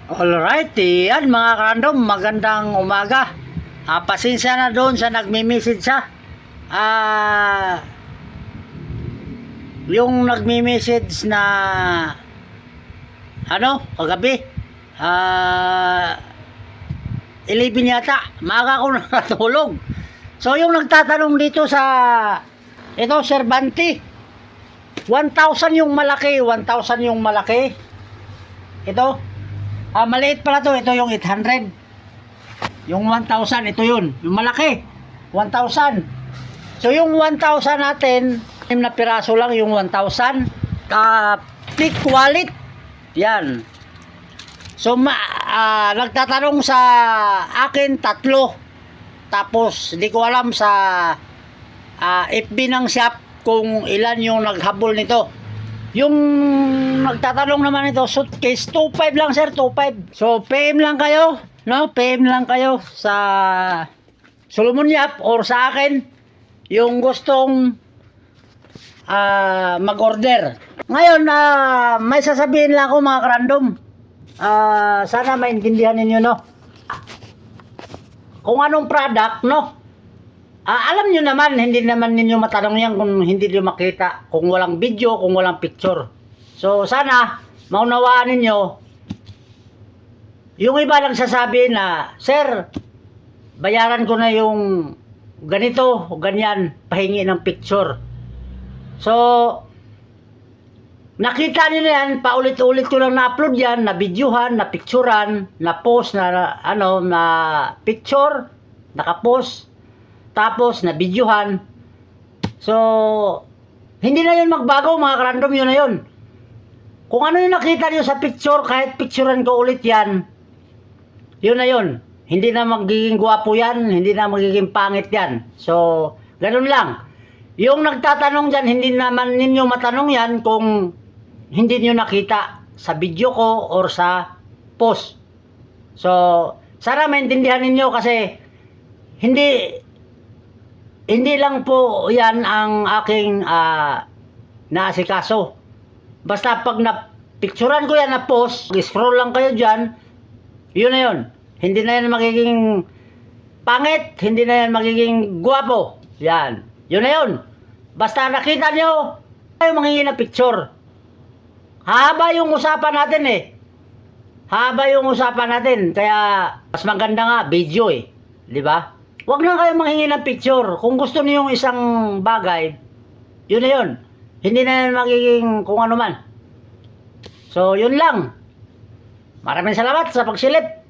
Alright, yan mga random, magandang umaga. Pasensya na doon sa nagme-message siya. Yung nagme-message na kagabi. 11 yata, maaga ko natulog. So yung nagtatanong dito sa ito, Cervantes, 1,000 yung malaki, 1,000 yung malaki. Ito, maliit pala to, ito yung 800. Yung 1,000, ito yun, yung malaki, 1,000. So yung 1,000 natin, na piraso lang yung 1,000. Thick wallet, yan. So nagtatanong sa akin tatlo. Tapos di ko alam sa FB ng shop kung ilan yung naghabol nito. Yung nagtatanong naman ito, suitcase 2.5 lang sir, 2.5. So PM lang kayo, no? PM lang kayo sa Solomon Yap or sa akin yung gustong mag-order. Ngayon, may sasabihin lang ako mga random. Sana maintindihan ninyo, no? Kung anong product, no? Alam nyo naman, hindi naman ninyo matanong yan kung hindi nyo makita, kung walang video, kung walang picture. So sana maunawaan ninyo. Yung iba nagsasabi na, sir, bayaran ko na yung ganito o ganyan, pahingi ng picture. So nakita niyo yan, paulit-ulit ko lang na-upload yan, na videohan, na picturean, na post na na picture, naka-post, tapos na videohan. So hindi na yun magbago mga random, yun na yun. Kung ano yung nakita niyo sa picture, kahit picturean ko ulit yan, yun na yun. Hindi na magiging gwapo yan, hindi na magiging pangit yan. So ganun lang. Yung nagtatanong dyan, hindi naman ninyo matanong yan kung hindi nyo nakita sa video ko or sa post. So sana maintindihan ninyo kasi hindi lang po yan ang aking naasikaso. Basta pag na-picturean ko yan na post, scroll lang kayo dyan, yun na yun. Hindi na yan magiging pangit, hindi na yan magiging guwapo. Yan. Yun na yun. Basta nakita nyo, kayo mangingi na picture. Haba yung usapan natin eh. Haba yung usapan natin. Kaya mas maganda nga video eh. Di ba? Huwag na kayo manghingi ng picture. Kung gusto niyo yung isang bagay, yun na yun. Hindi na yan magiging kung ano man. So, yun lang. Maraming salamat sa pagsilip.